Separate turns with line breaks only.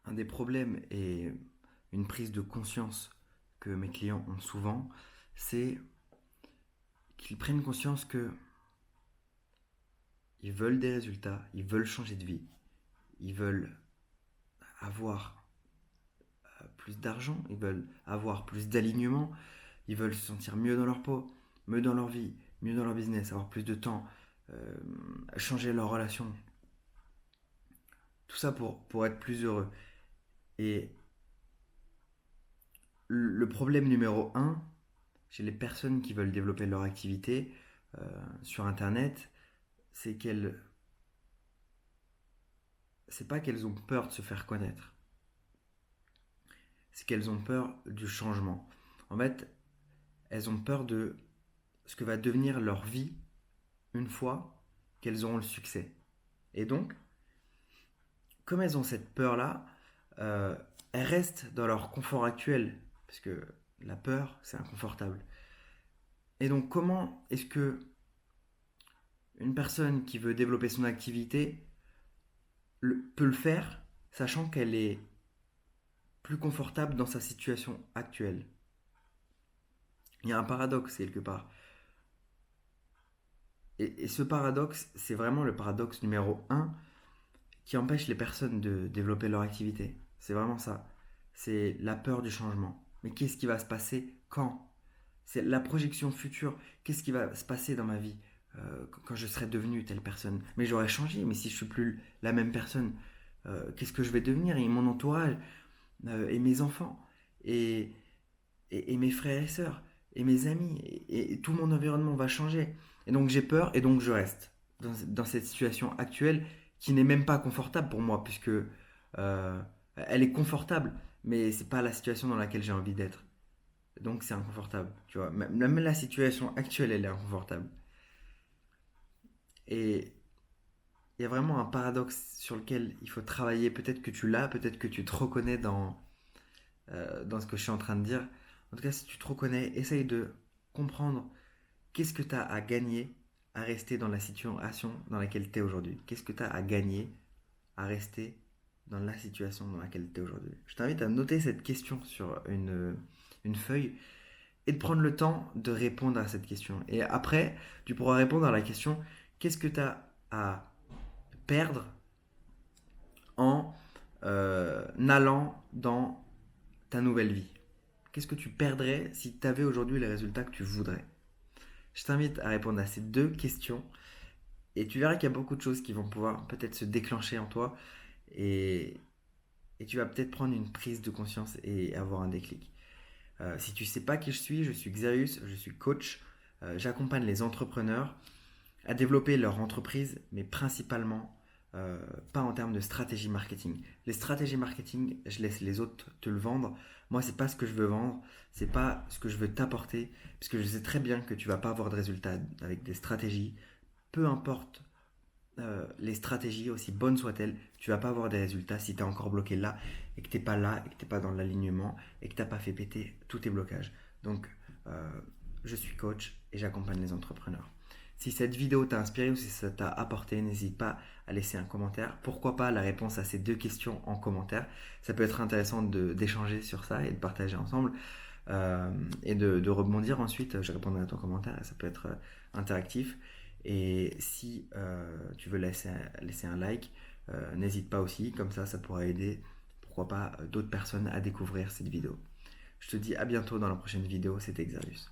Un des problèmes et une prise de conscience que mes clients ont souvent, c'est qu'ils prennent conscience que ils veulent des résultats, ils veulent changer de vie, ils veulent avoir plus d'argent, ils veulent avoir plus d'alignement, ils veulent se sentir mieux dans leur peau, mieux dans leur vie, mieux dans leur business, avoir plus de temps, euh, changer leur relation. Tout ça pour être plus heureux. Et le problème numéro un chez les personnes qui veulent développer leur activité sur Internet, c'est c'est pas qu'elles ont peur de se faire connaître, c'est qu'elles ont peur du changement. En fait, elles ont peur de ce que va devenir leur vie une fois qu'elles auront le succès. Et donc, comme elles ont cette peur-là, euh, elles restent dans leur confort actuel, parce que la peur, c'est inconfortable. Et donc, comment est-ce que une personne qui veut développer son activité peut le faire, sachant qu'elle est plus confortable dans sa situation actuelle? Il y a un paradoxe quelque part. Et ce paradoxe, c'est vraiment le paradoxe numéro un qui empêche les personnes de développer leur activité. C'est vraiment ça. C'est la peur du changement. Mais qu'est-ce qui va se passer quand? C'est la projection future. Qu'est-ce qui va se passer dans ma vie quand je serai devenu telle personne? Mais j'aurais changé, mais si je suis plus la même personne, qu'est-ce que je vais devenir? Et mon entourage, et mes enfants, et, et mes frères et sœurs, et mes amis, et tout mon environnement va changer. Et donc j'ai peur, et donc je reste dans cette situation actuelle qui n'est même pas confortable pour moi, puisque elle est confortable, mais c'est pas la situation dans laquelle j'ai envie d'être. Donc c'est inconfortable, tu vois. Même la situation actuelle, elle est inconfortable. Et il y a vraiment un paradoxe sur lequel il faut travailler. Peut-être que tu l'as, peut-être que tu te reconnais dans ce que je suis en train de dire. En tout cas, si tu te reconnais, essaye de comprendre qu'est-ce que tu as à gagner à rester dans la situation dans laquelle tu es aujourd'hui. Qu'est-ce que tu as à gagner à rester dans la situation dans laquelle tu es aujourd'hui. Je t'invite à noter cette question sur une feuille et de prendre le temps de répondre à cette question. Et après, tu pourras répondre à la question qu'est-ce que tu as à perdre en allant dans ta nouvelle vie? Qu'est-ce que tu perdrais si tu avais aujourd'hui les résultats que tu voudrais? Je t'invite à répondre à ces deux questions et tu verras qu'il y a beaucoup de choses qui vont pouvoir peut-être se déclencher en toi et, et tu vas peut-être prendre une prise de conscience et avoir un déclic. Si tu ne sais pas qui je suis Xerius, je suis coach. J'accompagne les entrepreneurs à développer leur entreprise, mais principalement pas en termes de stratégie marketing. Les stratégies marketing, je laisse les autres te le vendre. Moi, c'est pas ce que je veux vendre, c'est pas ce que je veux t'apporter, puisque je sais très bien que tu vas pas avoir de résultats avec des stratégies. Peu importe les stratégies, aussi bonnes soient-elles, tu vas pas avoir des résultats si tu es encore bloqué là et que tu n'es pas là et que tu n'es pas dans l'alignement et que tu n'as pas fait péter tous tes blocages. Donc, je suis coach et j'accompagne les entrepreneurs. Si cette vidéo t'a inspiré ou si ça t'a apporté, n'hésite pas à laisser un commentaire. Pourquoi pas la réponse à ces deux questions en commentaire. Ça peut être intéressant d'échanger sur ça et de partager ensemble. Et de rebondir ensuite. Je répondrai à ton commentaire et ça peut être interactif. Et si tu veux laisser un like, n'hésite pas aussi, comme ça pourra aider, pourquoi pas, d'autres personnes à découvrir cette vidéo. Je te dis à bientôt dans la prochaine vidéo, c'était Xarius.